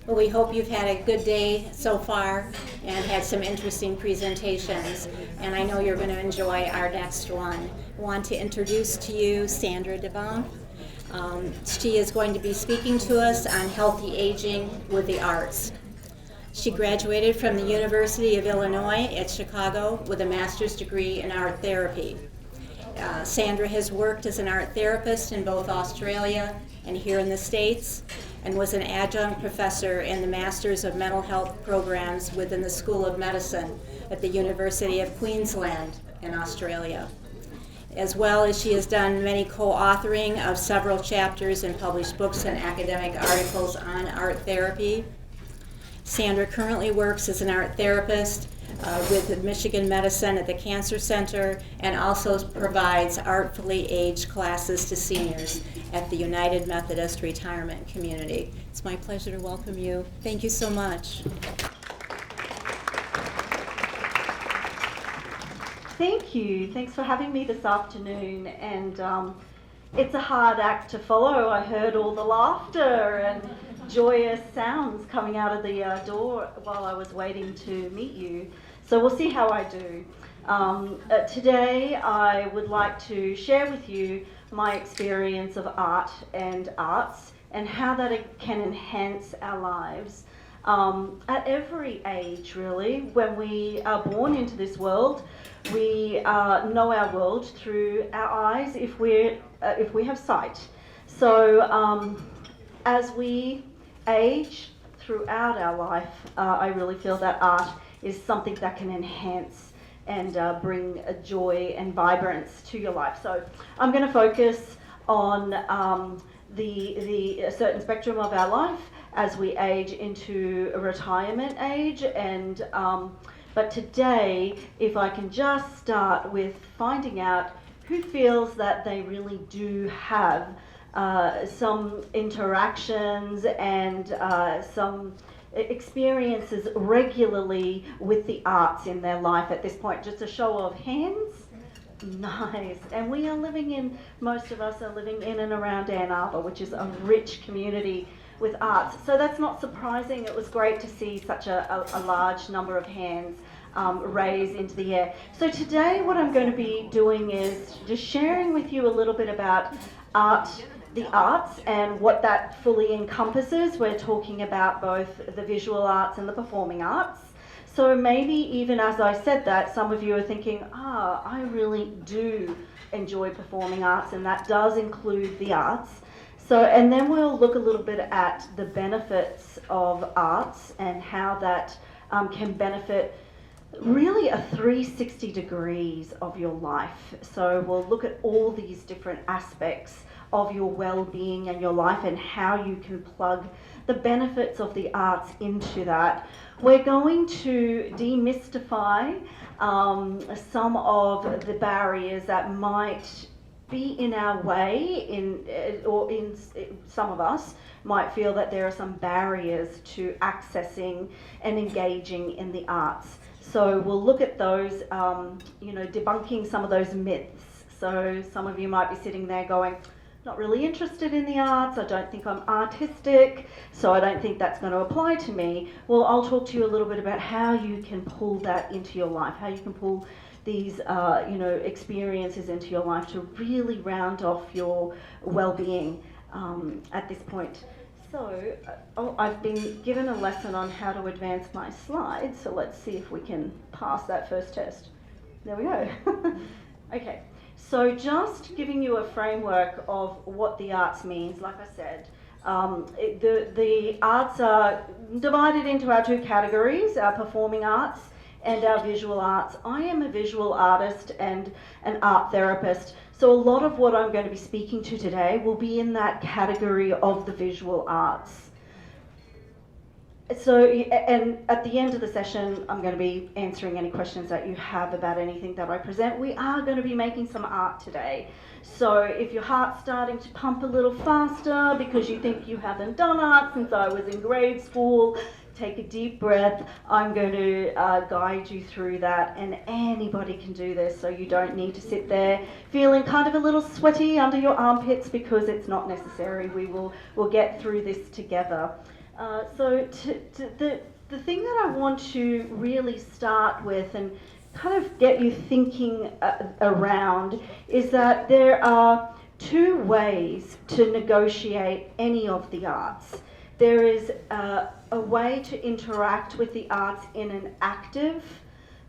Well, we hope you've had a good day so far and had some interesting presentations. And I know you're going to enjoy our next one. I want to introduce to you Sandra Drabant. She is going to be speaking to us on healthy aging with the arts. She graduated from the University of Illinois at Chicago with a master's degree in art therapy. Sandra has worked as an art therapist in both Australia and here in the States, and was an adjunct professor in the Masters of Mental Health programs within the School of Medicine at the University of Queensland in Australia. As well as she has done many co-authoring of several chapters and published books and academic articles on art therapy. Sandra currently works as an art therapist with Michigan Medicine at the Cancer Center, and also provides artfully aged classes to seniors at the United Methodist Retirement Community. It's my pleasure to welcome you. Thank you so much. Thank you. Thanks for having me this afternoon. And it's a hard act to follow. I heard all the laughter and joyous sounds coming out of the door while I was waiting to meet you. So we'll see how I do. Today I would like to share with you my experience of art and arts and how that can enhance our lives. At every age, really, when we are born into this world, we know our world through our eyes if we have sight. So as we age throughout our life, I really feel that art is something that can enhance and bring a joy and vibrance to your life. So I'm going to focus on the certain spectrum of our life as we age into a retirement age. And but today, if I can just start with finding out who feels that they really do have some interactions and some experiences regularly with the arts in their life at this point. Just a show of hands. Nice. And we are living in, most of us are living in and around Ann Arbor, which is a rich community with arts. So that's not surprising. It was great to see such a large number of hands raised into the air. So today what I'm going to be doing is just sharing with you a little bit about the arts and what that fully encompasses. We're talking about both the visual arts and the performing arts. So maybe even as I said that, some of you are thinking, I really do enjoy performing arts, and that does include the arts. So, and then we'll look a little bit at the benefits of arts and how that can benefit really a 360 degrees of your life. So we'll look at all these different aspects of your well-being and your life and how you can plug the benefits of the arts into that. We're going to demystify some of the barriers that might be in our way, or some of us might feel that there are some barriers to accessing and engaging in the arts. So we'll look at those, debunking some of those myths. So some of you might be sitting there going, not really interested in the arts, I don't think I'm artistic, so I don't think that's going to apply to me. Well, I'll talk to you a little bit about how you can pull that into your life, how you can pull these experiences into your life to really round off your well-being at this point. So I've been given a lesson on how to advance my slides, so let's see if we can pass that first test. There we go. Okay. So just giving you a framework of what the arts means, like I said, the arts are divided into our two categories, our performing arts and our visual arts. I am a visual artist and an art therapist, so a lot of what I'm going to be speaking to today will be in that category of the visual arts. So, and at the end of the session, I'm going to be answering any questions that you have about anything that I present. We are going to be making some art today. So if your heart's starting to pump a little faster because you think you haven't done art since I was in grade school, take a deep breath. I'm going to guide you through that, and anybody can do this, so you don't need to sit there feeling kind of a little sweaty under your armpits, because it's not necessary. We'll get through this together. The thing that I want to really start with and kind of get you thinking around is that there are two ways to negotiate any of the arts. There is a way to interact with the arts in an active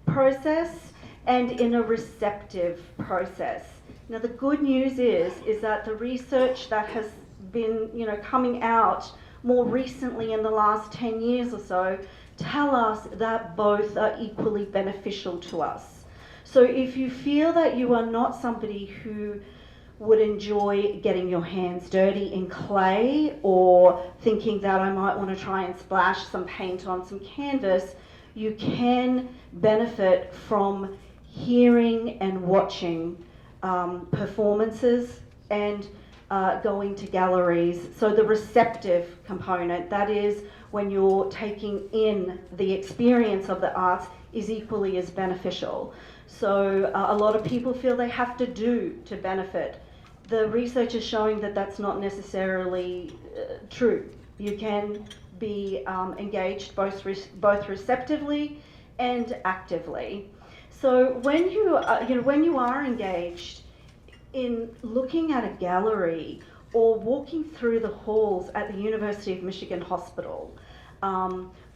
process and in a receptive process. Now the good news is that the research that has been coming out more recently in the last 10 years or so tell us that both are equally beneficial to us. So if you feel that you are not somebody who would enjoy getting your hands dirty in clay or thinking that I might want to try and splash some paint on some canvas, you can benefit from hearing and watching performances and going to galleries. So the receptive component, that is when you're taking in the experience of the arts, is equally as beneficial. So a lot of people feel they have to do to benefit. The research is showing that that's not necessarily true. You can be engaged both receptively and actively. So when you are engaged in looking at a gallery or walking through the halls at the University of Michigan Hospital,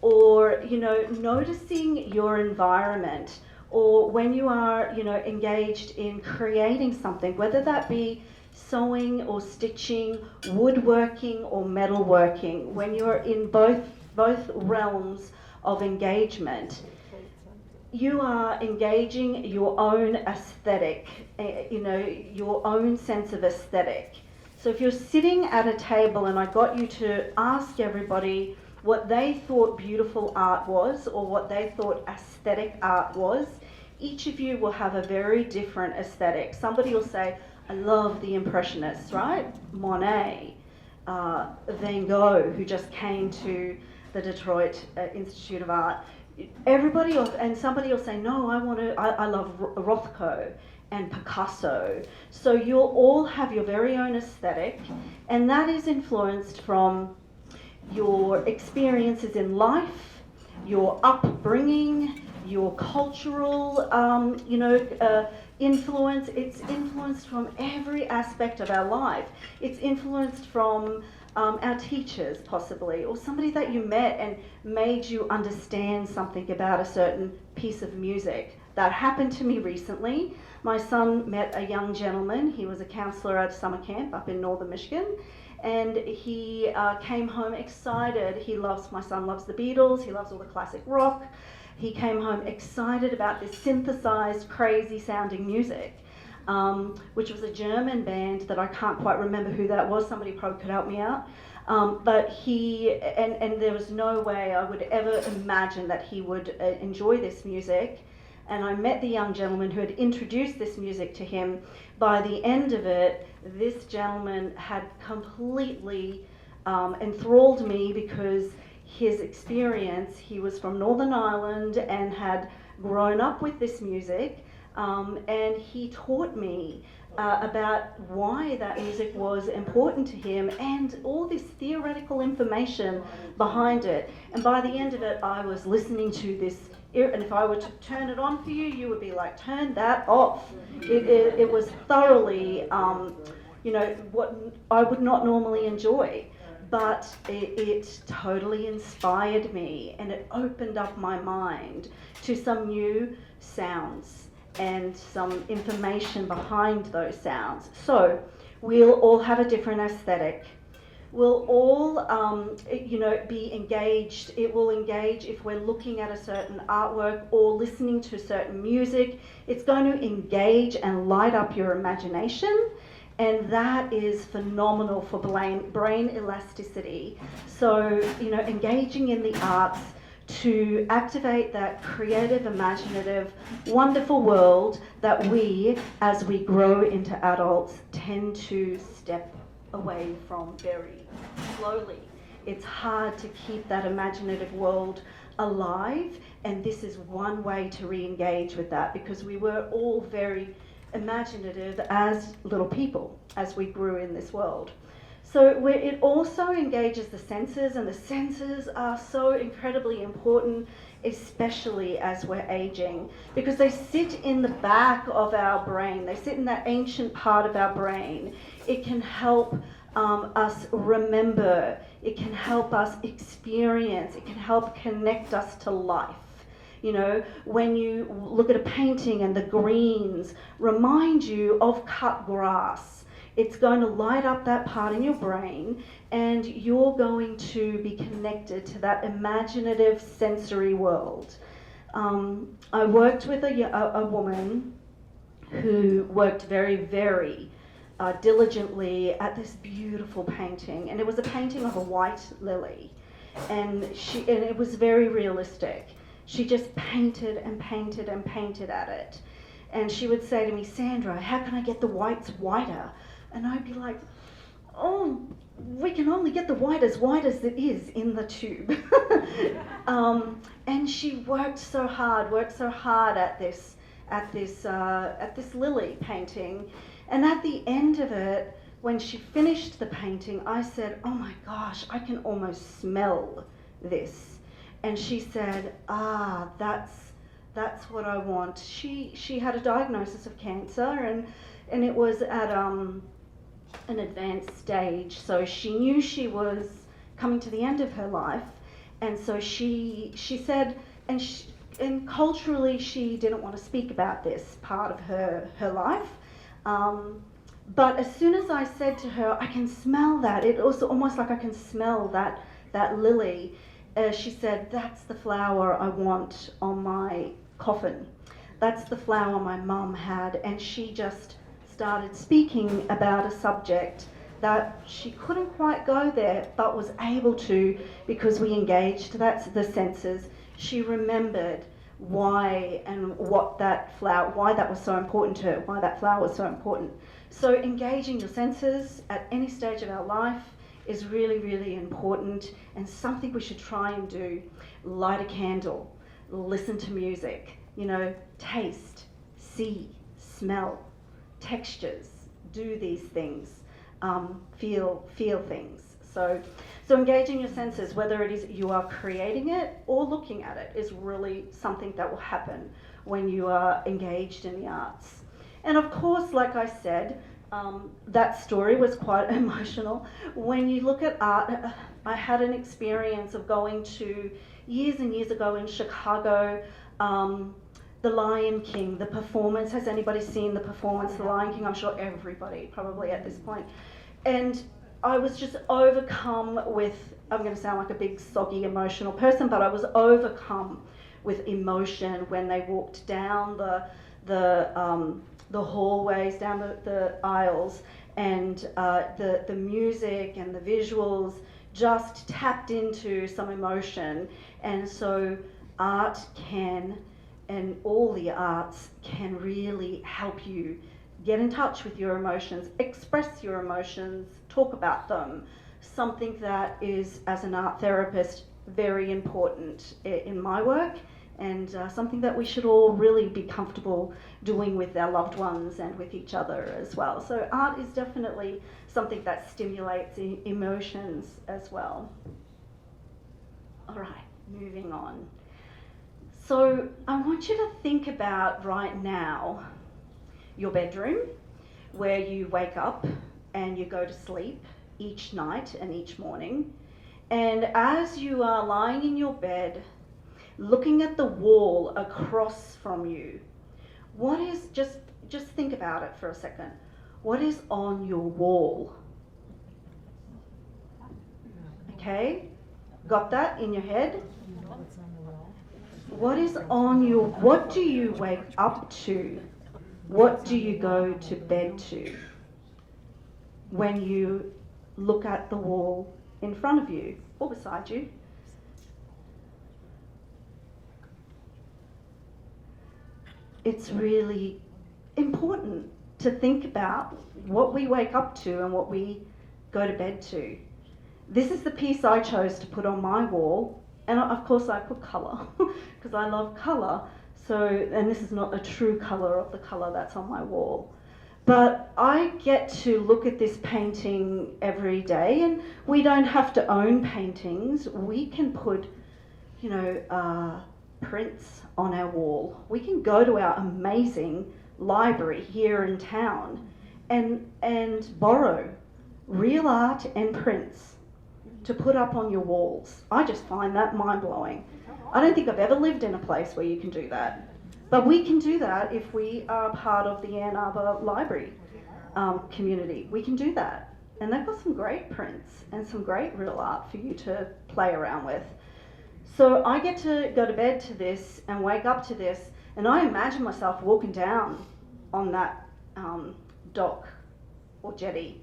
or noticing your environment, or when you are engaged in creating something, whether that be sewing or stitching, woodworking or metalworking, when you're in both realms of engagement, you are engaging your own aesthetic, your own sense of aesthetic. So if you're sitting at a table and I got you to ask everybody what they thought beautiful art was or what they thought aesthetic art was, each of you will have a very different aesthetic. Somebody will say, I love the Impressionists, right? Monet, Van Gogh, who just came to the Detroit Institute of Art. Everybody else, and somebody will say, no, I love Rothko and Picasso. So you'll all have your very own aesthetic, and that is influenced from your experiences in life, your upbringing, your cultural, influence. It's influenced from every aspect of our life. It's influenced from our teachers, possibly, or somebody that you met and made you understand something about a certain piece of music. That happened to me recently. My son met a young gentleman. He was a counselor at summer camp up in northern Michigan, and he came home excited. My son loves the Beatles. He loves all the classic rock. He came home excited about this synthesized, crazy sounding music, which was a German band that I can't quite remember who that was. Somebody probably could help me out. But and there was no way I would ever imagine that he would enjoy this music. And I met the young gentleman who had introduced this music to him. By the end of it, this gentleman had completely enthralled me because his experience, he was from Northern Ireland and had grown up with this music, and he taught me about why that music was important to him and all this theoretical information behind it. And by the end of it, I was listening to this, and if I were to turn it on for you, you would be like, turn that off. It was thoroughly, what I would not normally enjoy. But it totally inspired me, and it opened up my mind to some new sounds and some information behind those sounds. So we'll all have a different aesthetic. We'll all, be engaged. It will engage if we're looking at a certain artwork or listening to certain music. It's going to engage and light up your imagination. And that is phenomenal for brain elasticity. So, engaging in the arts to activate that creative, imaginative, wonderful world that we, as we grow into adults, tend to step away from very slowly. It's hard to keep that imaginative world alive, and this is one way to re-engage with that, because we were all very imaginative as little people as we grew in this world. So it also engages the senses, and the senses are so incredibly important, especially as we're aging, because they sit in the back of our brain. They sit in that ancient part of our brain. It can help us remember. It can help us experience. It can help connect us to life. You know, when you look at a painting and the greens remind you of cut grass, it's going to light up that part in your brain, and you're going to be connected to that imaginative sensory world. I worked with a woman who worked very, very diligently at this beautiful painting, and it was a painting of a white lily, and it was very realistic. She just painted and painted and painted at it, and she would say to me, "Sandra, how can I get the whites whiter?" And I'd be like, "Oh, we can only get the white as it is in the tube." And she worked so hard at this lily painting. And at the end of it, when she finished the painting, I said, "Oh my gosh, I can almost smell this." And she said, that's what I want. She had a diagnosis of cancer, and it was at an advanced stage, so she knew she was coming to the end of her life, and so she said, and culturally she didn't want to speak about this part of her life, but as soon as I said to her, "I can smell that," it was almost like I can smell that lily, she said, "That's the flower I want on my coffin. That's the flower my mum had." And she just started speaking about a subject that she couldn't quite go there, but was able to, because we engaged the senses. She remembered why and why that was so important to her, why that flower was so important. So engaging your senses at any stage of our life is really, really important, and something we should try and do. Light a candle, listen to music, taste, see, smell, textures, do these things, feel things. So engaging your senses, whether it is you are creating it or looking at it, is really something that will happen when you are engaged in the arts. And of course, like I said, that story was quite emotional. When you look at art, I had an experience of going to, years and years ago in Chicago, The Lion King, the performance. Has anybody seen the performance, The Lion King? I'm sure everybody, probably at this point. And I was just overcome with, I'm going to sound like a big, soggy, emotional person, but I was overcome with emotion when they walked down the hallways, down the aisles, and the music and the visuals just tapped into some emotion. And so art can, and all the arts can really help you get in touch with your emotions, express your emotions, talk about them. Something that is, as an art therapist, very important in my work, and something that we should all really be comfortable doing with our loved ones and with each other as well. So art is definitely something that stimulates emotions as well. All right, moving on. So I want you to think about right now your bedroom, where you wake up and you go to sleep each night and each morning. And as you are lying in your bed, looking at the wall across from you, what is, just think about it for a second. What is on your wall? Okay, got that in your head? What is on your, what do you wake up to? What do you go to bed to when you look at the wall in front of you or beside you? It's really important to think about what we wake up to and what we go to bed to. This is the piece I chose to put on my wall, and of course I put colour because I love colour. So, and this is not a true colour of the colour that's on my wall, But I get to look at this painting every day, and we don't have to own paintings. We can put, prints on our wall. We can go to our amazing library here in town and borrow real art and prints to put up on your walls. I just find that mind-blowing. I don't think I've ever lived in a place where you can do that. But we can do that if we are part of the Ann Arbor Library community. We can do that. And they've got some great prints and some great real art for you to play around with. So I get to go to bed to this and wake up to this, and I imagine myself walking down on that dock or jetty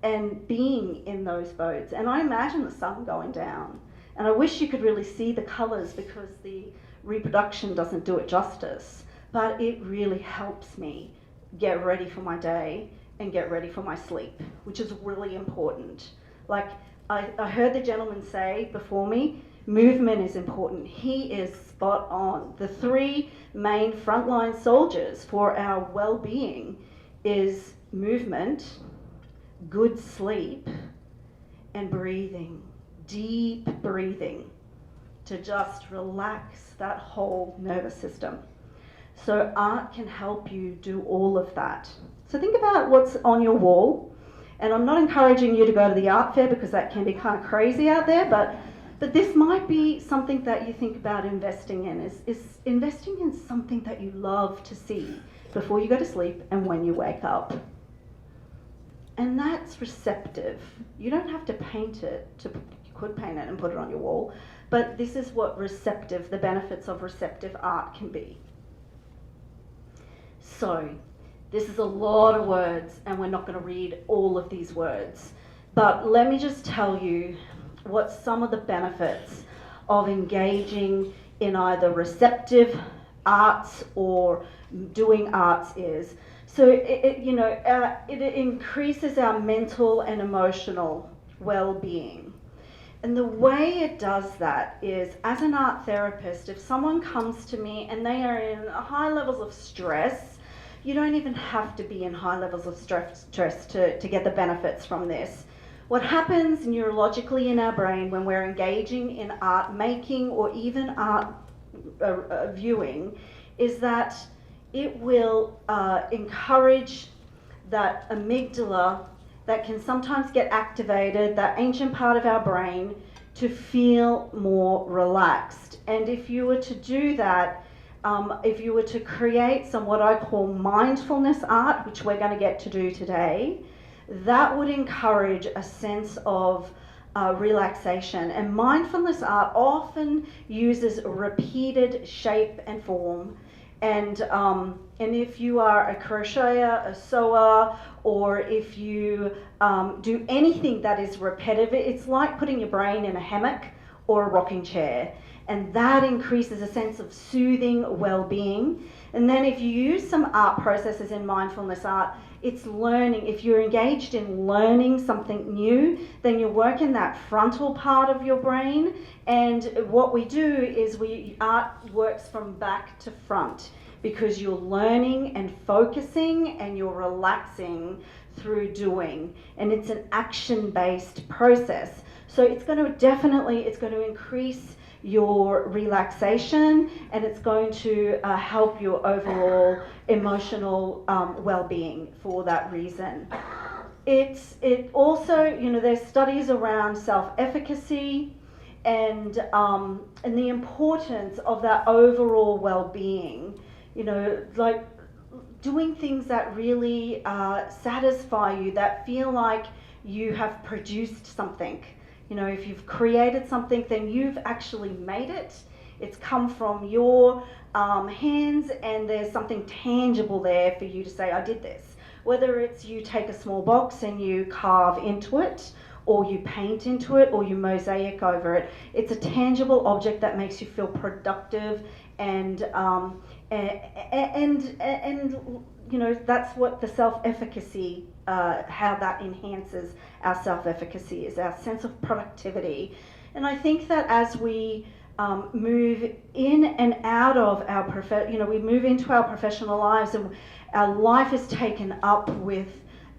and being in those boats. And I imagine the sun going down. And I wish you could really see the colours because the reproduction doesn't do it justice, but it really helps me get ready for my day and get ready for my sleep, which is really important. Like I heard the gentleman say before me, movement is important. He is spot on. The three main frontline soldiers for our well-being is movement, good sleep, and breathing, deep breathing, to just relax that whole nervous system. So art can help you do all of that. So think about what's on your wall. And I'm not encouraging you to go to the art fair because that can be kind of crazy out there, but this might be something that you think about investing in, is investing in something that you love to see before you go to sleep and when you wake up. And that's receptive. You don't have to paint it. You could paint it and put it on your wall, but this is what receptive, the benefits of receptive art can be. So, this is a lot of words, and we're not going to read all of these words. But let me just tell you what some of the benefits of engaging in either receptive arts or doing arts is. So it increases our mental and emotional well-being. And the way it does that is, as an art therapist, if someone comes to me and they are in high levels of stress, you don't even have to be in high levels of stress to get the benefits from this. What happens neurologically in our brain when we're engaging in art making or even art viewing is that it will encourage that amygdala that can sometimes get activated, that ancient part of our brain, to feel more relaxed. And if you were to do that, if you were to create some what I call mindfulness art, which we're going to get to do today, that would encourage a sense of relaxation. And mindfulness art often uses repeated shape and form. And if you are a crocheter, a sewer, or if you do anything that is repetitive, it's like putting your brain in a hammock or a rocking chair. And that increases a sense of soothing well-being. And then if you use some art processes in mindfulness art, it's learning. If you're engaged in learning something new, then you work in that frontal part of your brain. And what we do is art works from back to front, because you're learning and focusing and you're relaxing through doing. And it's an action-based process. So it's going to increase your relaxation, and it's going to help your overall emotional well-being for that reason. It also, there's studies around self-efficacy and the importance of that overall well-being. Like doing things that really satisfy you, that feel like you have produced something. If you've created something, then you've actually made it. It's come from your hands, and there's something tangible there for you to say, I did this. Whether it's you take a small box and you carve into it, or you paint into it, or you mosaic over it. It's a tangible object that makes you feel productive, and that's what the self-efficacy, how that enhances our self-efficacy, is our sense of productivity. And I think that as we move in and out of our we move into our professional lives, and our life is taken up with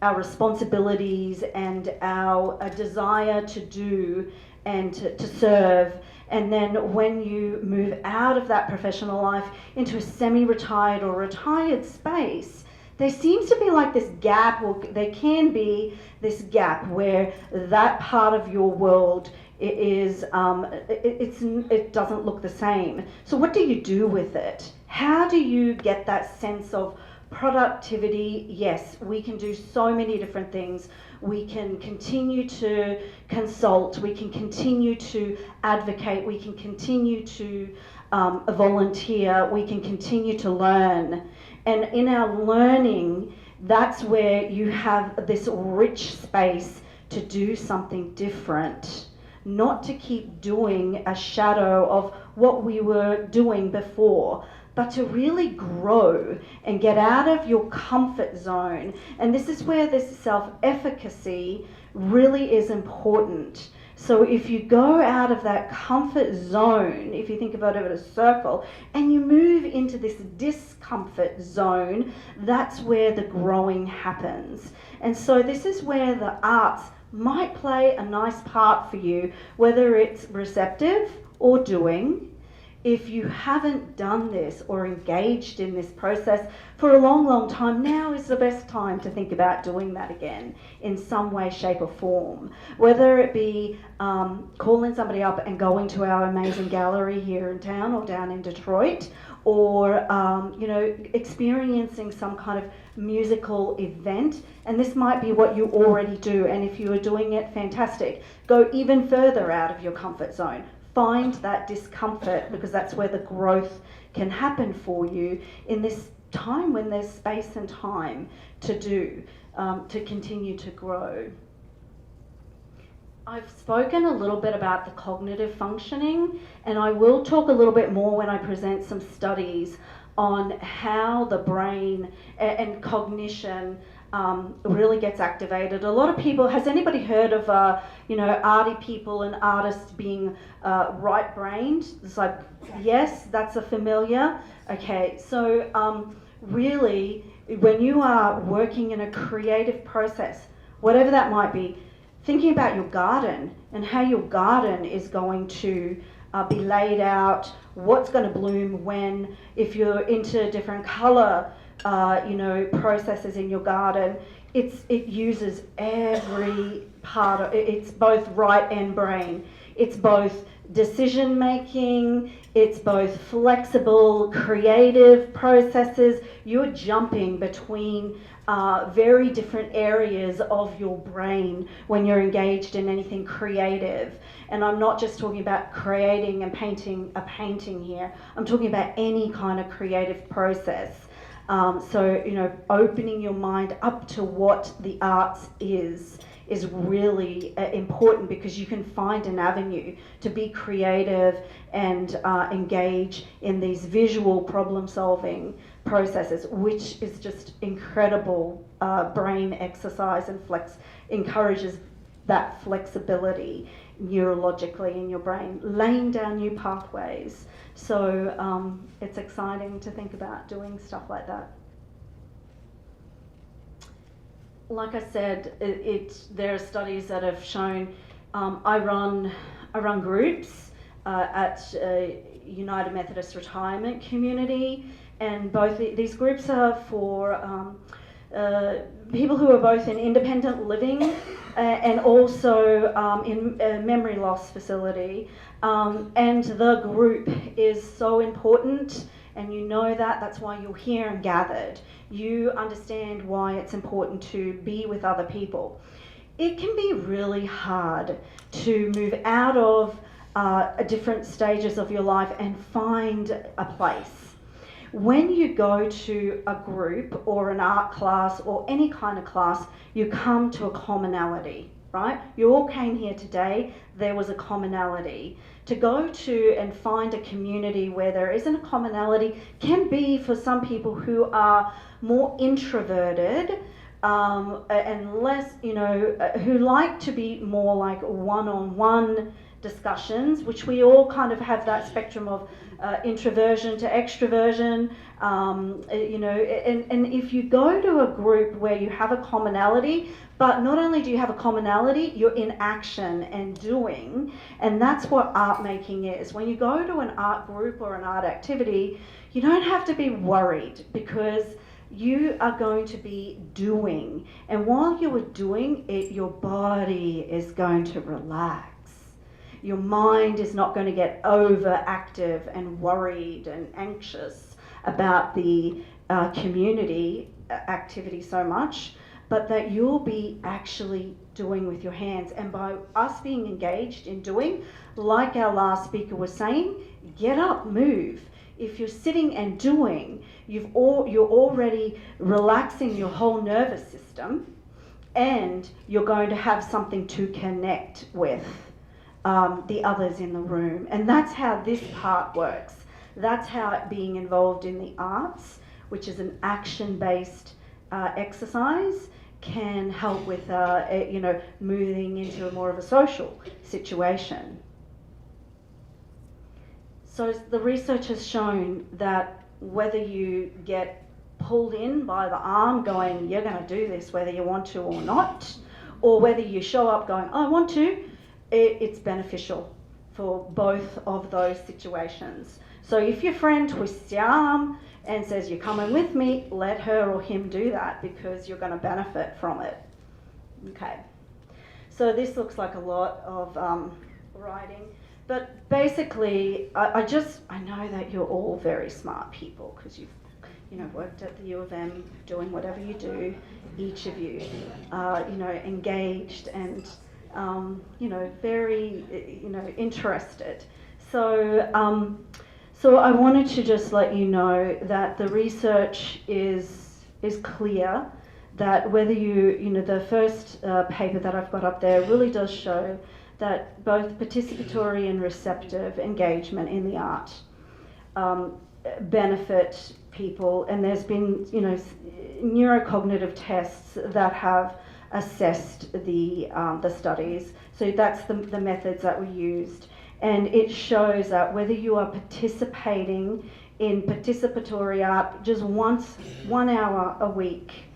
our responsibilities and our desire to do and to serve. And then when you move out of that professional life into a semi-retired or retired space, there seems to be like this gap, or there can be this gap where that part of your world it doesn't look the same. So what do you do with it? How do you get that sense of productivity? Yes, we can do so many different things. We can continue to consult, we can continue to advocate, we can continue to volunteer, we can continue to learn. And in our learning, that's where you have this rich space to do something different, not to keep doing a shadow of what we were doing before, but to really grow and get out of your comfort zone. And this is where this self-efficacy really is important. So if you go out of that comfort zone, if you think about it as a circle, and you move into this discomfort zone, that's where the growing happens. And so this is where the arts might play a nice part for you, whether it's receptive or doing. If you haven't done this or engaged in this process for a long, long time, now is the best time to think about doing that again in some way, shape or form. Whether it be calling somebody up and going to our amazing gallery here in town or down in Detroit, or experiencing some kind of musical event. And this might be what you already do, and if you are doing it, fantastic. Go even further out of your comfort zone. Find that discomfort, because that's where the growth can happen for you in this time when there's space and time to do, to continue to grow. I've spoken a little bit about the cognitive functioning, and I will talk a little bit more when I present some studies on how the brain and cognition really gets activated. A lot of people, has anybody heard of arty people and artists being right-brained? It's like, yes, that's a familiar. Okay, so really, when you are working in a creative process, whatever that might be, thinking about your garden and how your garden is going to be laid out, what's going to bloom when, if you're into different colour processes in your garden, it uses every part of it. It's both right and brain. It's both decision making, it's both flexible, creative processes. You're jumping between very different areas of your brain when you're engaged in anything creative. And I'm not just talking about creating and painting a painting here. I'm talking about any kind of creative process. So, opening your mind up to what the arts is really important, because you can find an avenue to be creative and engage in these visual problem-solving processes, which is just incredible brain exercise and encourages that flexibility neurologically in your brain, laying down new pathways. So it's exciting to think about doing stuff like that. Like I said, there are studies that have shown. I run groups at United Methodist Retirement Community, and both these groups are for people who are both in independent living and also in a memory loss facility. And the group is so important, and you know that's why you're here and gathered. You understand why it's important to be with other people. It can be really hard to move out of different stages of your life and find a place. When you go to a group or an art class or any kind of class, you come to a commonality, right? You all came here today, there was a commonality. To go to and find a community where there isn't a commonality can be for some people who are more introverted and less, who like to be more like one-on-one discussions, which we all kind of have that spectrum of introversion to extroversion, and if you go to a group where you have a commonality, but not only do you have a commonality, you're in action and doing, and that's what art making is. When you go to an art group or an art activity, you don't have to be worried because you are going to be doing, and while you are doing it, your body is going to relax. Your mind is not going to get overactive and worried and anxious about the community activity so much, but that you'll be actually doing with your hands. And by us being engaged in doing, like our last speaker was saying, get up, move. If you're sitting and doing, you're already relaxing your whole nervous system, and you're going to have something to connect with the others in the room. And that's how this part works. That's how being involved in the arts, which is an action-based exercise, can help with moving into more of a social situation. So the research has shown that whether you get pulled in by the arm going, you're going to do this whether you want to or not, or whether you show up going, I want to, it's beneficial for both of those situations. So if your friend twists your arm and says, you're coming with me, let her or him do that because you're going to benefit from it. Okay. So this looks like a lot of writing. But basically, I know that you're all very smart people because you've worked at the U of M doing whatever you do, each of you, engaged and, very, interested. So I wanted to just let you know that the research is clear, that whether the first paper that I've got up there really does show that both participatory and receptive engagement in the art benefit people, and there's been neurocognitive tests that have assessed the studies. So that's the methods that were used, and it shows that whether you are participating in participatory art just 1 hour a week,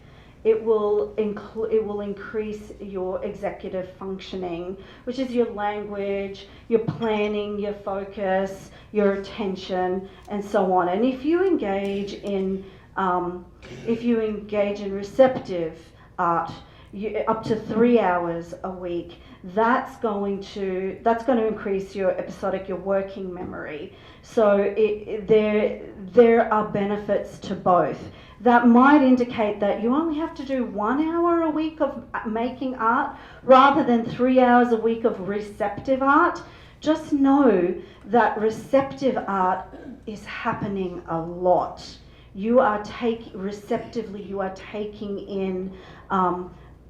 it will increase your executive functioning, which is your language, your planning, your focus, your attention, and so on. And if you engage in receptive art, up to 3 hours a week, that's going to increase your working memory. So there are benefits to both. That might indicate that you only have to do 1 hour a week of making art rather than 3 hours a week of receptive art. Just know that receptive art is happening a lot. You are taking in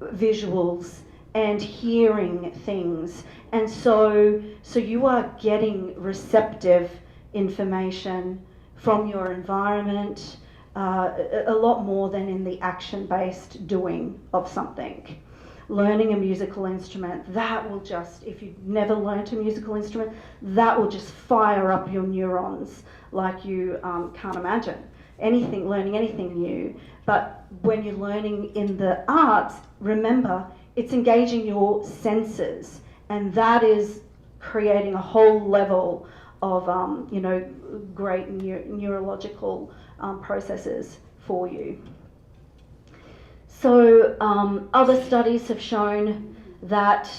visuals and hearing things, and so you are getting receptive information from your environment, a lot more than in the action-based doing of something. Learning a musical instrument, that will just, if you've never learnt a musical instrument, that will just fire up your neurons like you can't imagine. Learning anything new. But when you're learning in the arts, remember, it's engaging your senses, and that is creating a whole level of great neurological processes for you. So other studies have shown that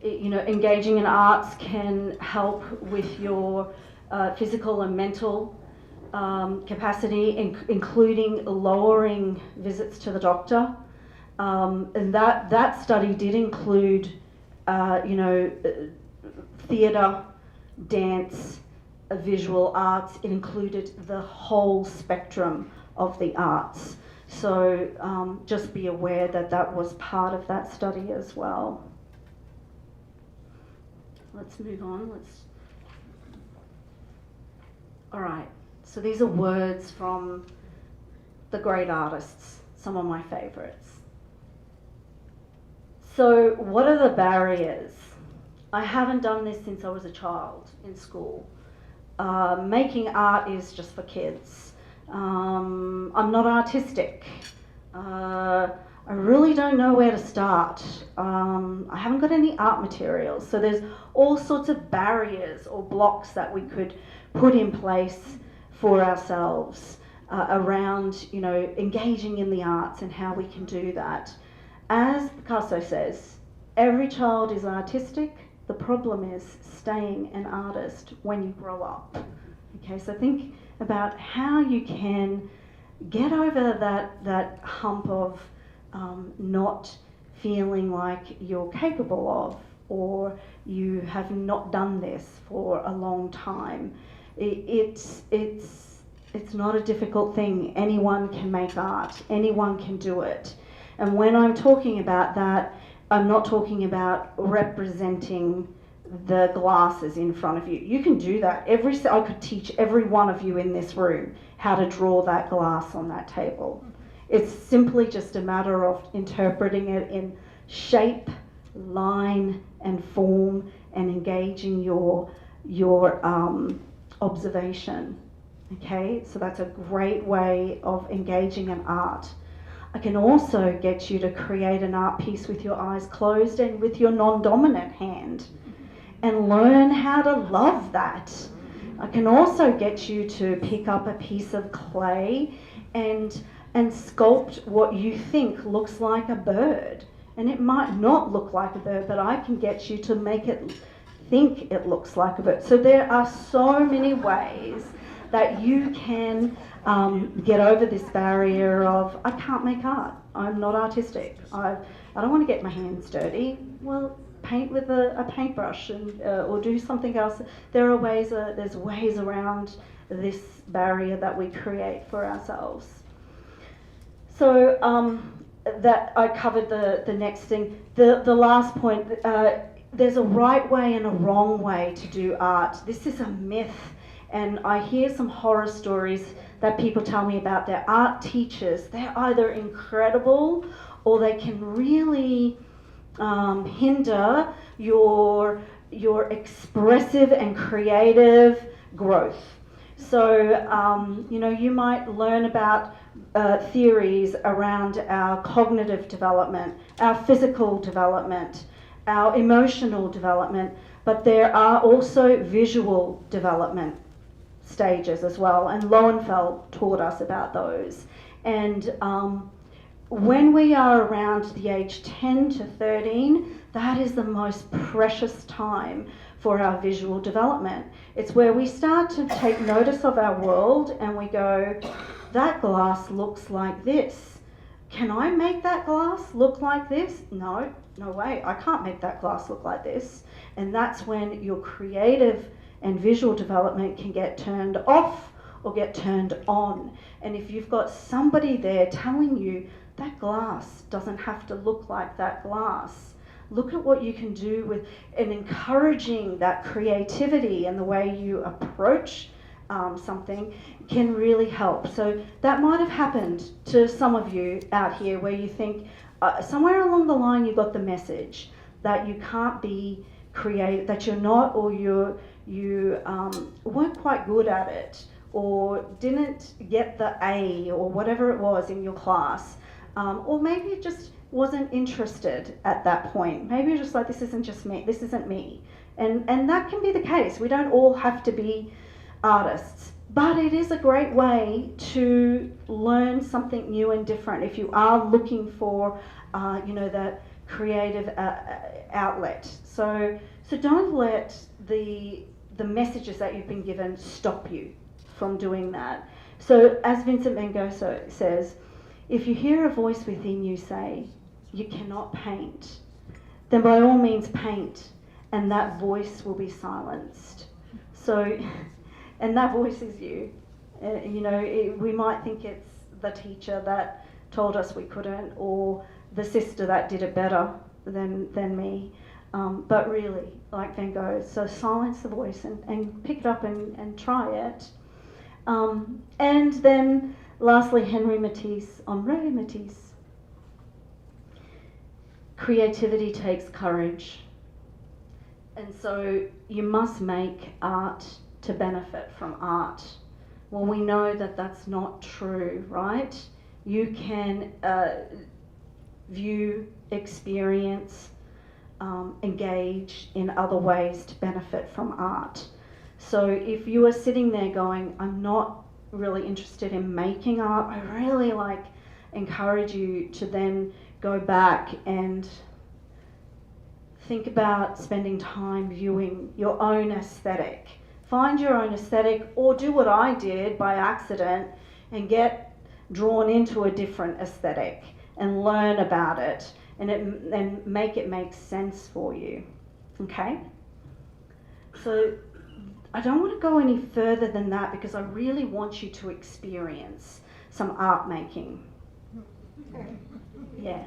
engaging in arts can help with your physical and mental capacity, including lowering visits to the doctor. And that study did include, theatre, dance, visual arts. It included the whole spectrum of the arts. So just be aware that that was part of that study as well. Let's move on. All right. So these are words from the great artists, some of my favourites. So what are the barriers? I haven't done this since I was a child in school. Making art is just for kids. I'm not artistic. I really don't know where to start. I haven't got any art materials, so there's all sorts of barriers or blocks that we could put in place for ourselves around, you know, engaging in the arts and how we can do that. As Picasso says, every child is artistic. The problem is staying an artist when you grow up. Okay, so think about how you can get over that hump of not feeling like you're capable of, or you have not done this for a long time. It's not a difficult thing. Anyone can make art. Anyone can do it. And when I'm talking about that, I'm not talking about representing the glasses in front of you. You can do that. I could teach every one of you in this room how to draw that glass on that table. It's simply just a matter of interpreting it in shape, line, and form, and engaging your observation. Okay, so that's a great way of engaging in art. I can also get you to create an art piece with your eyes closed and with your non-dominant hand, and learn how to love that. I can also get you to pick up a piece of clay and sculpt what you think looks like a bird. And it might not look like a bird, but I can get you to make it think it looks like a bird. So there are so many ways that you can get over this barrier of, I can't make art, I'm not artistic, I don't want to get my hands dirty. Well, paint with a paintbrush and, or do something else. There's ways around this barrier that we create for ourselves. So that I covered the next thing. The last point, there's a right way and a wrong way to do art. This is a myth, and I hear some horror stories that people tell me about their art teachers. They're either incredible or they can really hinder your expressive and creative growth. So, you know, you might learn about theories around our cognitive development, our physical development, our emotional development, but there are also visual development stages as well, and Lowenfeld taught us about those. And when we are around the age 10 to 13, that is the most precious time for our visual development. It's where we start to take notice of our world and we go, that glass looks like this. Can I make that glass look like this? No way, I can't make that glass look like this. And that's when your creative and visual development can get turned off or get turned on. And if you've got somebody there telling you that glass doesn't have to look like that glass, look at what you can do with, and encouraging that creativity and the way you approach something can really help. So that might have happened to some of you out here where you think somewhere along the line you got the message that you can't be creative, that you're not, or you weren't quite good at it, or didn't get the A or whatever it was in your class, or maybe it just wasn't interested at that point. Maybe you're just like, this isn't me. And that can be the case. We don't all have to be artists, but it is a great way to learn something new and different if you are looking for, that creative outlet. So don't let the messages that you've been given stop you from doing that. So as Vincent van Gogh says, if you hear a voice within you say, you cannot paint, then by all means paint, and that voice will be silenced. So, and that voice is you. We might think it's the teacher that told us we couldn't, or the sister that did it better than me. But really, like Van Gogh, so silence the voice and pick it up and try it. And then lastly, Henri Matisse. Creativity takes courage. And so you must make art to benefit from art. Well, we know that that's not true, right? You can view, experience, engage in other ways to benefit from art. So if you are sitting there going, I'm not really interested in making art, I really encourage you to then go back and think about spending time viewing your own aesthetic. Find your own aesthetic, or do what I did by accident and get drawn into a different aesthetic and learn about it and make it make sense for you. Okay? So I don't want to go any further than that because I really want you to experience some art making. Yeah.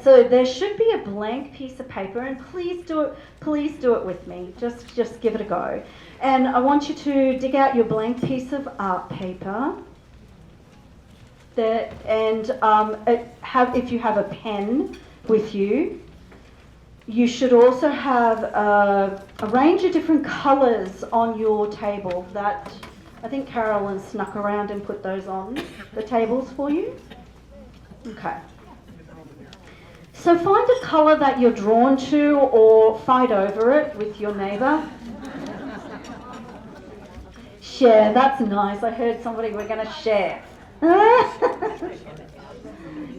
So there should be a blank piece of paper, and please do it with me. Just give it a go. And I want you to dig out your blank piece of art paper. If you have a pen with you, you should also have a range of different colours on your table. That I think Carolyn snuck around and put those on the tables for you. Okay. So find a colour that you're drawn to, or fight over it with your neighbour. Share, that's nice. I heard somebody were going to share.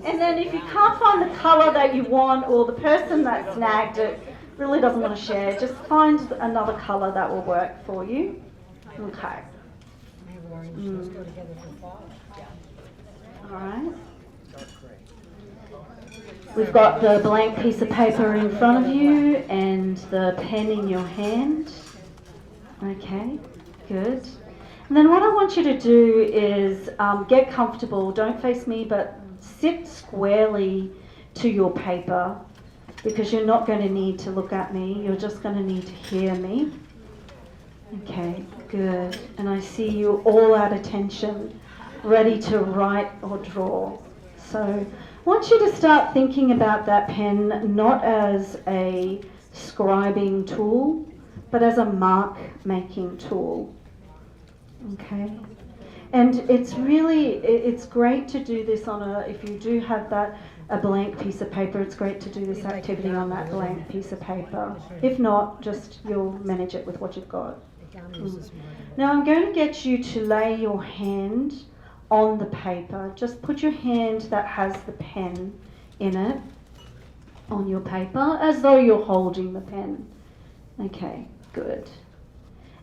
And then if you can't find the colour that you want, or the person that snagged it really doesn't want to share, just find another colour that will work for you. Okay. All right. We've got the blank piece of paper in front of you and the pen in your hand. Okay, good. And then what I want you to do is get comfortable. Don't face me, but sit squarely to your paper, because you're not going to need to look at me. You're just going to need to hear me. Okay, good. And I see you all at attention, ready to write or draw. So I want you to start thinking about that pen not as a scribing tool, but as a mark-making tool. Okay? And it's great to do this if you do have a blank piece of paper, it's great to do this activity on that blank piece of paper. If not, just you'll manage it with what you've got. Now I'm going to get you to lay your hand on the paper. Just put your hand that has the pen in it on your paper, as though you're holding the pen. Okay, good.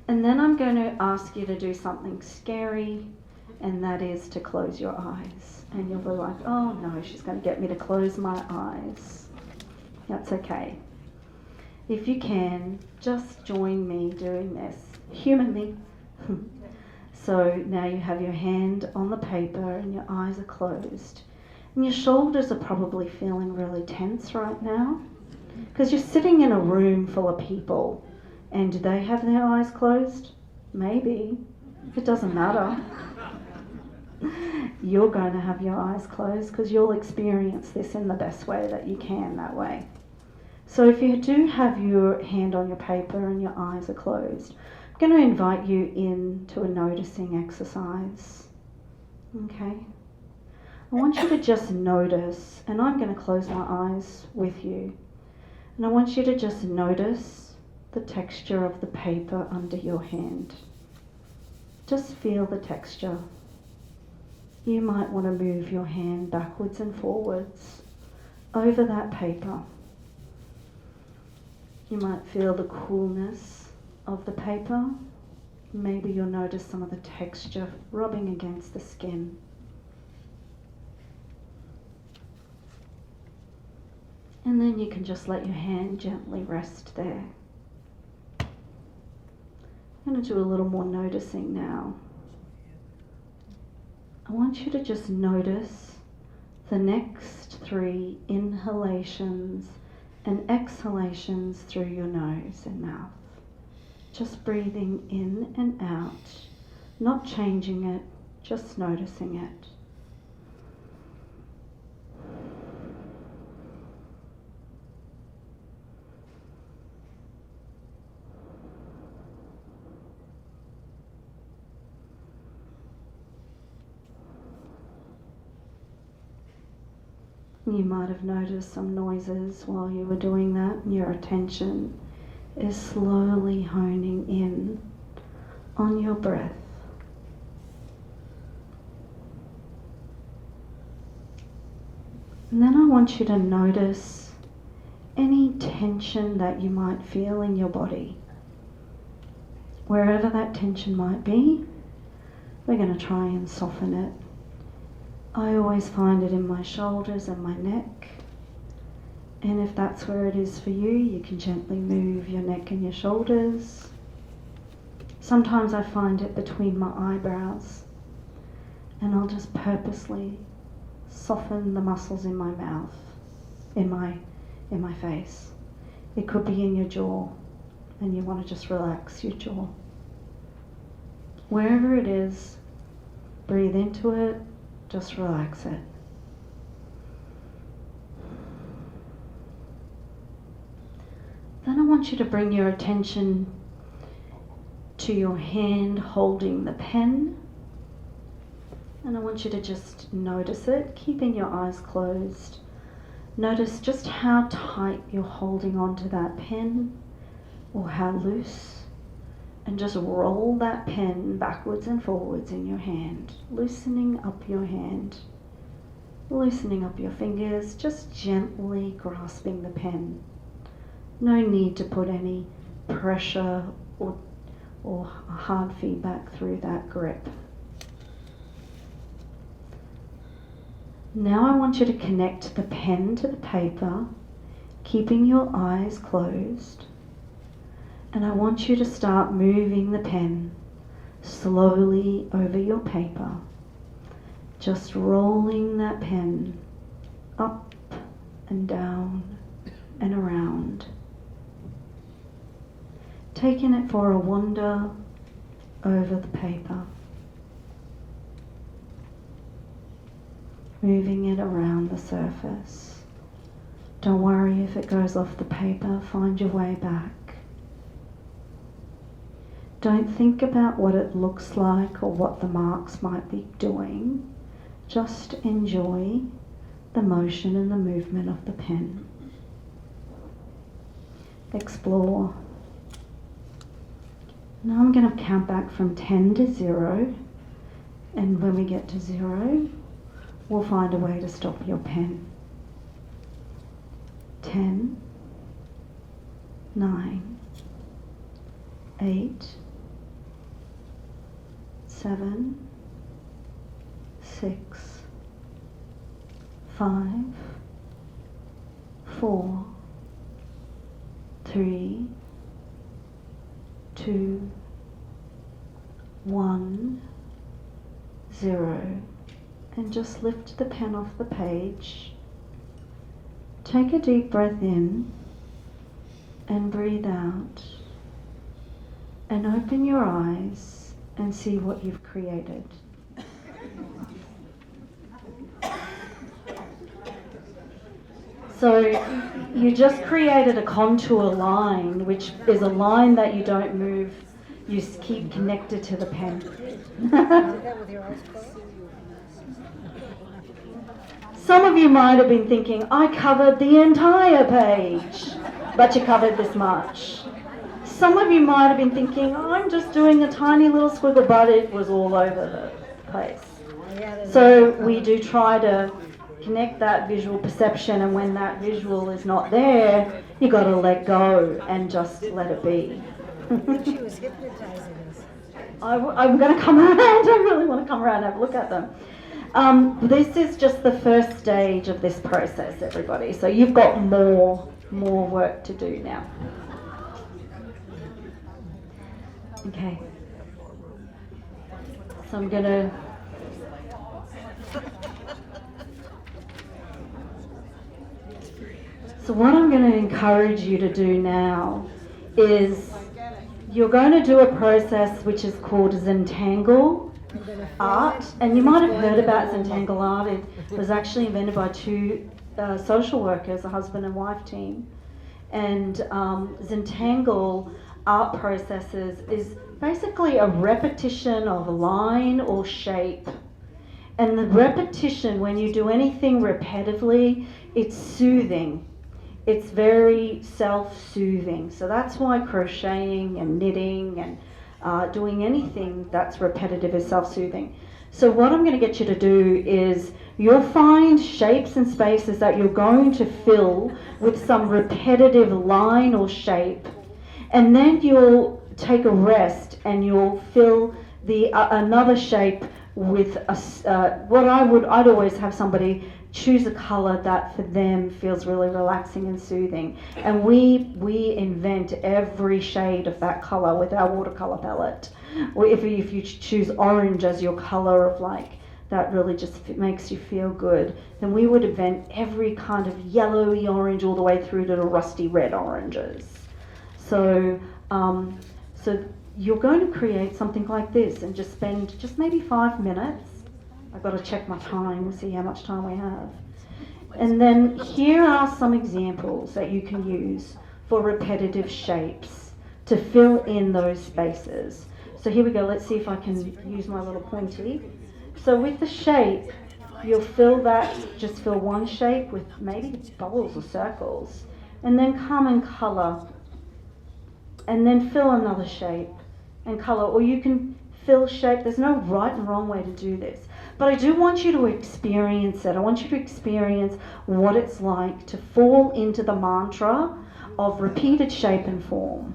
And then I'm going to ask you to do something scary, and that is to close your eyes. And you'll be like, oh no, she's going to get me to close my eyes. That's okay. If you can, just join me doing this. Humour me. So now you have your hand on the paper and your eyes are closed. And your shoulders are probably feeling really tense right now, because you're sitting in a room full of people. And do they have their eyes closed? Maybe. It doesn't matter. You're going to have your eyes closed because you'll experience this in the best way that you can that way. So if you do have your hand on your paper and your eyes are closed, I'm going to invite you into a noticing exercise. Okay? I want you to just notice, and I'm going to close my eyes with you. And I want you to just notice the texture of the paper under your hand. Just feel the texture. You might want to move your hand backwards and forwards over that paper. You might feel the coolness of the paper. Maybe you'll notice some of the texture rubbing against the skin. And then you can just let your hand gently rest there. I'm going to do a little more noticing now. I want you to just notice the next 3 inhalations and exhalations through your nose and mouth. Just breathing in and out, not changing it, just noticing it. You might have noticed some noises while you were doing that, and your attention is slowly honing in on your breath. And then I want you to notice any tension that you might feel in your body. Wherever that tension might be, we're going to try and soften it. I always find it in my shoulders and my neck. And if that's where it is for you, you can gently move your neck and your shoulders. Sometimes I find it between my eyebrows, and I'll just purposely soften the muscles in my mouth, in my face. It could be in your jaw, and you want to just relax your jaw. Wherever it is, breathe into it, just relax it. Then I want you to bring your attention to your hand holding the pen. And I want you to just notice it, keeping your eyes closed. Notice just how tight you're holding onto that pen, or how loose. And just roll that pen backwards and forwards in your hand, loosening up your hand, loosening up your fingers, just gently grasping the pen. No need to put any pressure or hard feedback through that grip. Now I want you to connect the pen to the paper, keeping your eyes closed. And I want you to start moving the pen slowly over your paper, just rolling that pen up and down and around, taking it for a wander over the paper, moving it around the surface. Don't worry if it goes off the paper, find your way back. Don't think about what it looks like or what the marks might be doing. Just enjoy the motion and the movement of the pen. Explore. Now I'm going to count back from 10 to 0, and when we get to 0, we'll find a way to stop your pen. 10, 9, 8, 7, 6, 5, 4, 3, 2, 1, 0. And just lift the pen off the page. Take a deep breath in and breathe out. And open your eyes and see what you've created. So you just created a contour line, which is a line that you don't move, you keep connected to the pen. Some of you might have been thinking, I covered the entire page, but you covered this much. Some of you might have been thinking, I'm just doing a tiny little squiggle, but it was all over the place. So we do try to connect that visual perception, and when that visual is not there, you got to let go and just let it be. She was hypnotizing us. I'm going to come around. I really want to come around and have a look at them. This is just the first stage of this process, everybody. So you've got more work to do now. Okay. So I'm going to... So what I'm going to encourage you to do now is you're going to do a process which is called Zentangle art. And you might have heard about Zentangle art. It was actually invented by two social workers, a husband and wife team. And Zentangle art processes is basically a repetition of a line or shape. And the repetition, when you do anything repetitively, it's soothing. It's very self-soothing. So that's why crocheting and knitting and doing anything that's repetitive is self-soothing. So what I'm going to get you to do is you'll find shapes and spaces that you're going to fill with some repetitive line or shape, and then you'll take a rest and you'll fill the another shape with I'd always have somebody choose a color that for them feels really relaxing and soothing, and we invent every shade of that color with our watercolor palette. Or if you choose orange as your color of like that really just makes you feel good, then we would invent every kind of yellowy orange all the way through to the rusty red oranges. So so you're going to create something like this and just spend just maybe 5 minutes. I've got to check my time, see how much time we have. And then here are some examples that you can use for repetitive shapes to fill in those spaces. So here we go, let's see if I can use my little pointy. So with the shape, you'll fill that, just fill one shape with maybe bubbles or circles, and then come and colour, and then fill another shape and colour, or you can fill shape. There's no right and wrong way to do this, but I do want you to experience it. I want you to experience what it's like to fall into the mantra of repeated shape and form.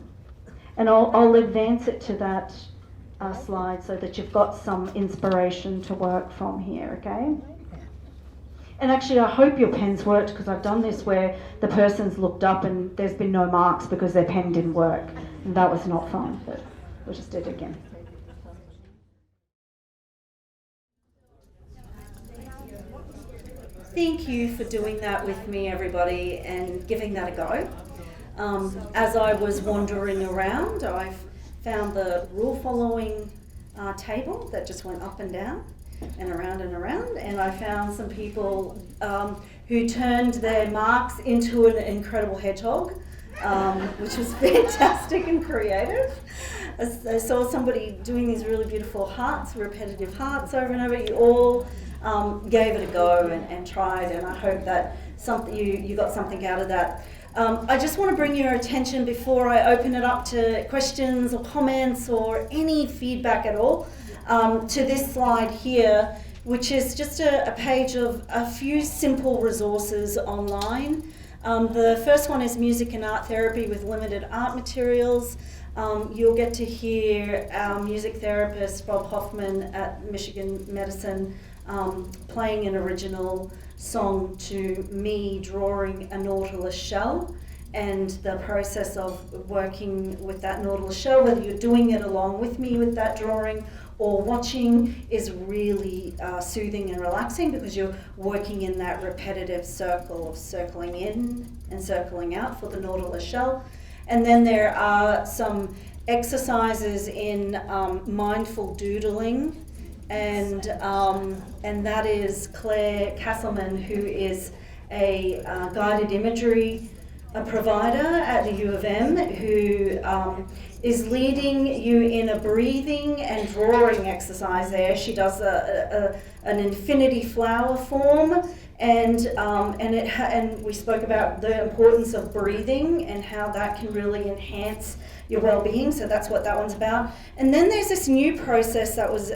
And I'll advance it to that slide so that you've got some inspiration to work from here, okay? And actually I hope your pen's worked, because I've done this where the person's looked up and there's been no marks because their pen didn't work, and that was not fun, but we'll just do it again. Thank you for doing that with me, everybody, and giving that a go. As I was wandering around, I found the rule following table that just went up and down and around, and I found some people who turned their marks into an incredible hedgehog, which was fantastic and creative. I saw somebody doing these really beautiful hearts, repetitive hearts over and over. You all gave it a go and tried, and I hope that you got something out of that. I just want to bring your attention, before I open it up to questions or comments or any feedback at all, to this slide here, which is just a page of a few simple resources online. The first one is Music and Art Therapy with Limited Art Materials. You'll get to hear our music therapist, Bob Hoffman at Michigan Medicine, playing an original song to me drawing a nautilus shell, and the process of working with that nautilus shell, whether you're doing it along with me with that drawing or watching, is really soothing and relaxing, because you're working in that repetitive circle of circling in and circling out for the nautilus shell. And then there are some exercises in mindful doodling, and that is Claire Castleman, who is a guided imagery provider at the U of M, who is leading you in a breathing and drawing exercise there. She does an infinity flower form, and we spoke about the importance of breathing and how that can really enhance your well-being, so that's what that one's about. And then there's this new process that was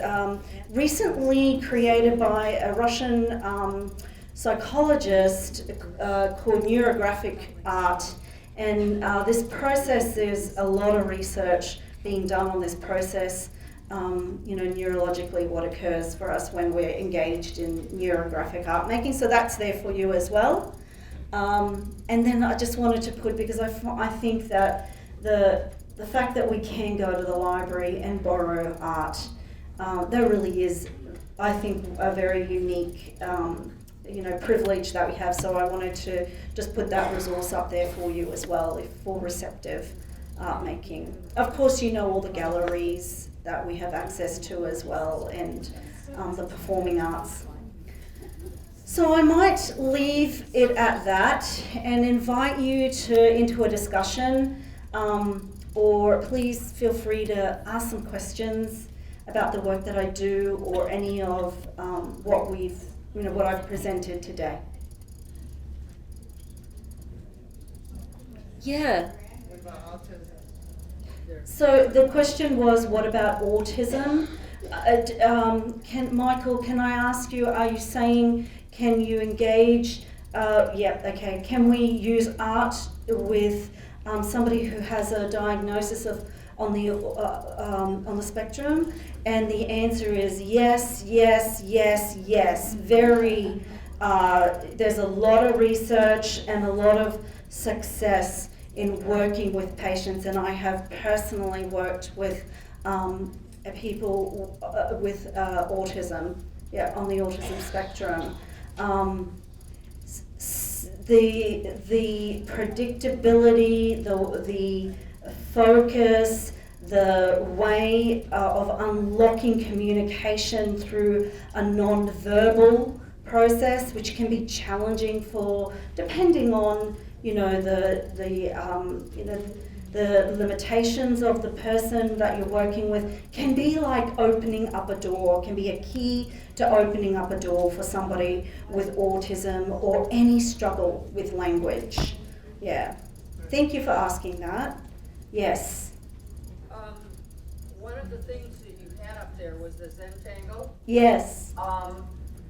recently created by a Russian psychologist called neurographic art, and this process, there's a lot of research being done on this process, neurologically what occurs for us when we're engaged in neurographic art making, so that's there for you as well. And then I just wanted to put, because I think that the fact that we can go to the library and borrow art, there really is, I think, a very unique privilege that we have. So I wanted to just put that resource up there for you as well, for receptive art making. Of course, all the galleries that we have access to as well, and the performing arts. So I might leave it at that and invite you into a discussion, or please feel free to ask some questions. about the work that I do or any of what I've presented today. Yeah. So the question was, what about autism? Michael, can I ask you, are you saying, can you engage, okay, can we use art with somebody who has a diagnosis on the spectrum? And the answer is yes, yes, yes, yes. Very, there's a lot of research and a lot of success in working with patients, and I have personally worked with people with autism, on the autism spectrum. The predictability, the focus, the way of unlocking communication through a non-verbal process, which can be challenging depending on the limitations of the person that you're working with, can be like opening up a door, can be a key to opening up a door for somebody with autism or any struggle with language. Yeah. Thank you for asking that. Yes. One of the things that you had up there was the Zentangle. Yes.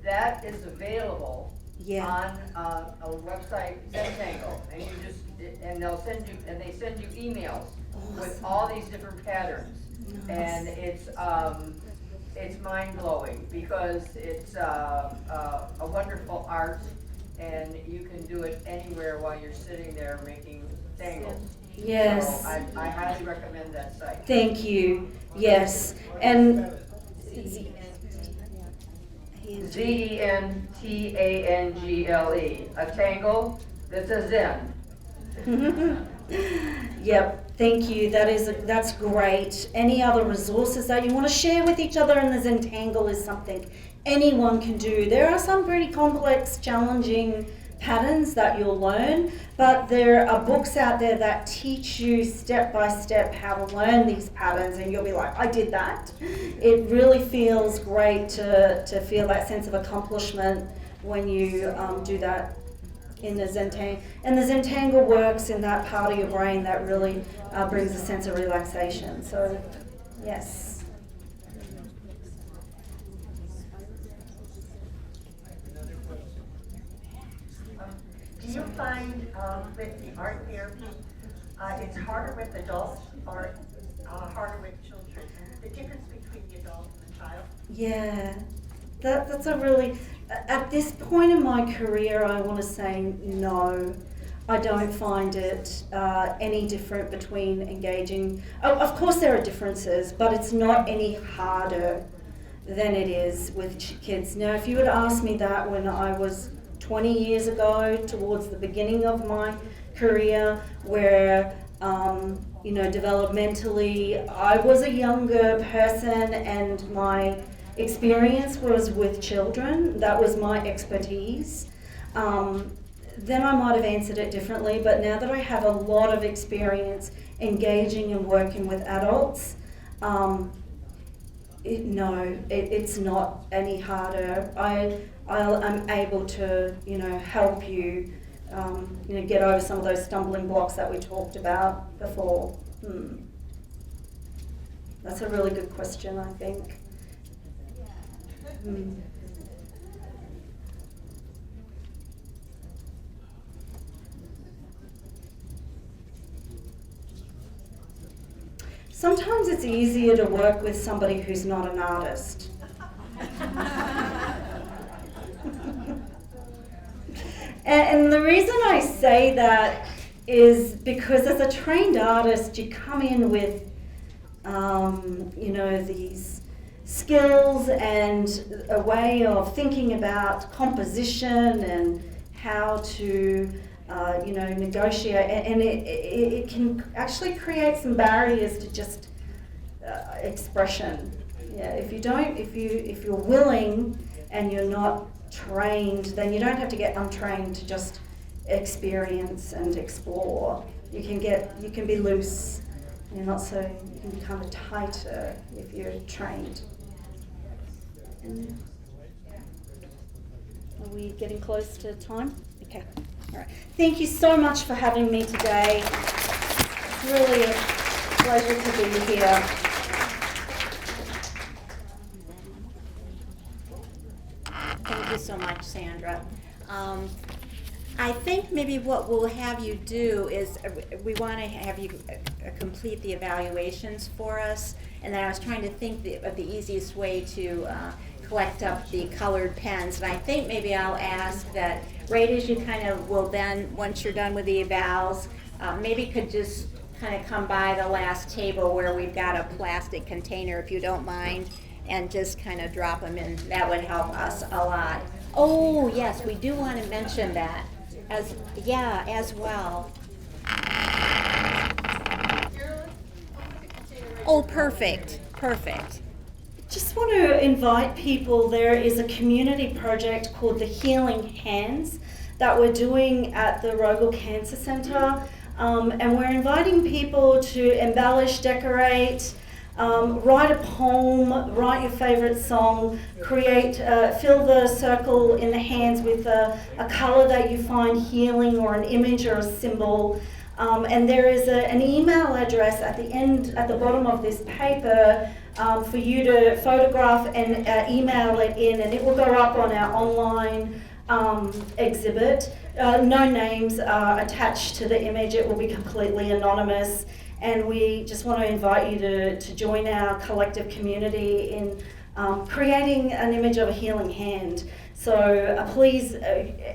That is available Yeah. on a website, Zentangle, and they send you emails with all these different patterns, and it's mind blowing because it's a wonderful art, and you can do it anywhere while you're sitting there making tangles. Yes. So I highly recommend that site. Thank you. Yes. And Zentangle, a tangle that's a Zen. Yep, thank you. That's great. Any other resources that you want to share with each other? And the Zentangle is something anyone can do. There are some pretty complex, challenging patterns that you'll learn, but there are books out there that teach you step by step how to learn these patterns, and you'll be like, I did that. It really feels great to feel that sense of accomplishment when you do that in the Zentangle. And the Zentangle works in that part of your brain that really brings a sense of relaxation. So, yes. Do you find with the art therapy, it's harder with adults or harder with children? The difference between the adult and the child? Yeah, that's a really, at this point in my career, I want to say no. I don't find it any different between engaging. Of course there are differences, but it's not any harder than it is with kids. Now, if you had asked me that when I was 20 years ago, towards the beginning of my career, where developmentally I was a younger person and my experience was with children, that was my expertise, then I might have answered it differently. But now that I have a lot of experience engaging and working with adults, it's not any harder. I'm able to, help you, get over some of those stumbling blocks that we talked about before. That's a really good question, I think. Sometimes it's easier to work with somebody who's not an artist. And the reason I say that is because as a trained artist, you come in with, these skills and a way of thinking about composition and how to, negotiate, and it can actually create some barriers to just expression. Yeah, if you're willing and you're not trained, then you don't have to get untrained to just experience and explore. You can be loose You're not so, you can be kind of tighter if you're trained. And are we getting close to time? Okay. All right. Thank you so much for having me today. It's really a pleasure to be here. Thank you so much, Sandra. I think maybe what we'll have you do is we want to have you complete the evaluations for us, and then I was trying to think of the easiest way to collect up the colored pens, and I think maybe I'll ask that right as you kind of will then, once you're done with the evals, maybe could just kind of come by the last table where we've got a plastic container, if you don't mind, and just kind of drop them in. That would help us a lot. Oh, yes, we do want to mention that as well. Oh, perfect. Just want to invite people, there is a community project called the Healing Hands that we're doing at the Rogel Cancer Centre, and we're inviting people to embellish, decorate, write a poem, write your favourite song, create, fill the circle in the hands with a colour that you find healing or an image or a symbol. And there is an email address at the bottom of this paper for you to photograph and email it in, and it will go up on our online exhibit. No names are attached to the image. It will be completely anonymous. And we just want to invite you to join our collective community in creating an image of a healing hand. So please,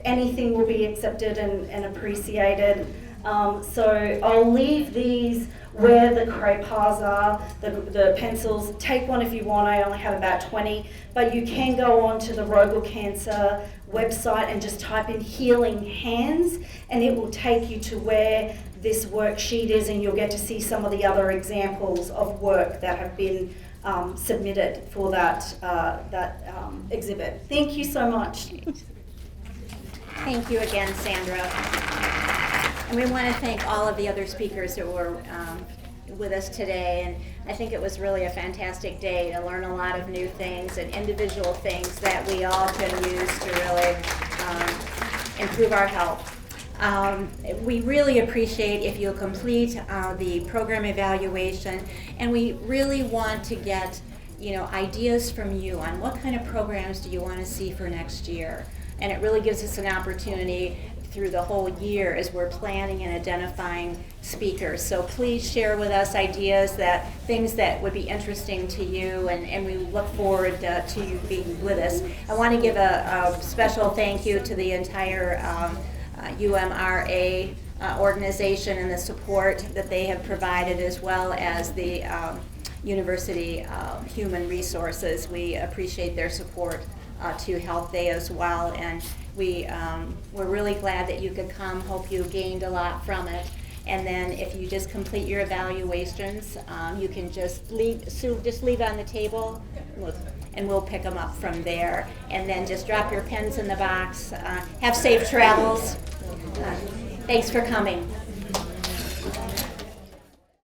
anything will be accepted and appreciated. So I'll leave these where the crayons are, the pencils. Take one if you want. I only have about 20. But you can go on to the Rogel Cancer website and just type in Healing Hands, and it will take you to where this worksheet is, and you'll get to see some of the other examples of work that have been submitted for that exhibit. Thank you so much. Thank you again, Sandra. And we want to thank all of the other speakers who were with us today. And I think it was really a fantastic day to learn a lot of new things and individual things that we all can use to really improve our health. We really appreciate if you'll complete the program evaluation, and we really want to get ideas from you on what kind of programs do you want to see for next year. And it really gives us an opportunity through the whole year as we're planning and identifying speakers. So please share with us ideas, things that would be interesting to you, and we look forward to you being with us. I want to give a special thank you to the entire UMRA organization and the support that they have provided, as well as the University Human Resources. We appreciate their support to Health Day as well, and we're really glad that you could come. Hope you gained a lot from it. And then if you just complete your evaluations, you can just leave on the table, and we'll pick them up from there. And then just drop your pens in the box. Have safe travels. Thanks for coming.